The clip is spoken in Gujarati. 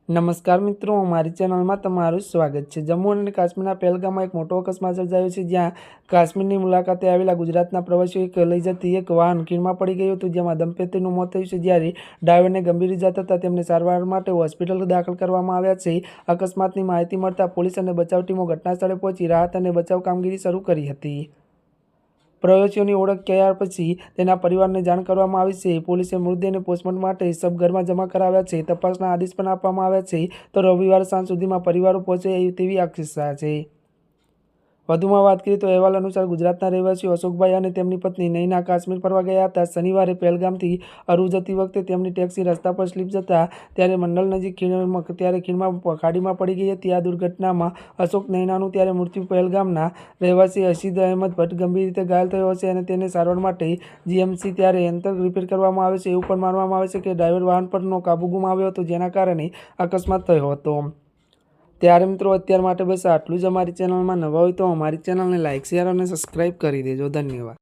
નમસ્કાર મિત્રો, અમારી ચેનલમાં તમારું સ્વાગત છે। જમ્મુ અને કાશ્મીરના પહેલગામમાં એક મોટો અકસ્માત સર્જાયો છે, જ્યાં કાશ્મીરની મુલાકાતે આવેલા ગુજરાતના પ્રવાસીઓએ લઈ જતી એક વાહન ખીણમાં પડી ગયું હતું, જેમાં દંપતીનું મોત થયું છે, જ્યારે ડ્રાઈવરને ગંભીર ઇજા થતાં તેમને સારવાર માટે હોસ્પિટલ દાખલ કરવામાં આવ્યા છે। અકસ્માતની માહિતી મળતા પોલીસ અને બચાવ ટીમો ઘટનાસ્થળે પહોંચી રાહત અને બચાવ કામગીરી શરૂ કરી હતી। પ્રવાસીઓની ઓળખ કર્યા પછી તેના પરિવારને જાણ કરવામાં આવી છે। પોલીસે મૃતદેહને પોસ્ટમોર્ટમ માટે શબઘરમાં જમા કરાવ્યા છે। તપાસના આદેશ પણ આપવામાં આવ્યા છે, તો રવિવાર સાંજ સુધીમાં પરિવારો પહોંચે તેવી આશા છે। વધુમાં વાત કરીએ તો અહેવાલ અનુસાર ગુજરાતના રહેવાસીઓ અશોકભાઈ અને તેમની પત્ની નૈના કાશ્મીર ફરવા ગયા હતા। શનિવારે પહેલગામથી અરુ જતી વખતે તેમની ટેક્સી રસ્તા પર સ્લીપ જતા ત્યારે મંડલ નજીક ખીણમાં ખાડીમાં પડી ગઈ હતી। આ દુર્ઘટનામાં અશોક નૈનાનું ત્યારે મૃત્યુ, પહેલગામના રહેવાસી હસીદ અહેમદ ભટ્ટ ગંભીર રીતે ઘાયલ થયો છે અને તેને સારવાર માટે જીએમસી ત્યારે એન્ટર રિપેર કરવામાં આવે છે। એવું પણ માનવામાં આવે છે કે ડ્રાઈવર વાહન પરનો કાબુ ગુમાવ્યો હતો, જેના કારણે અકસ્માત થયો હતો। ત્યારે મિત્રો, અત્યાર માટે બસ આટલું જ। અમારી ચેનલમાં નવા હોય તો અમારી ચેનલને લાઇક, શેર અને સબસ્ક્રાઈબ કરી દેજો। ધન્યવાદ।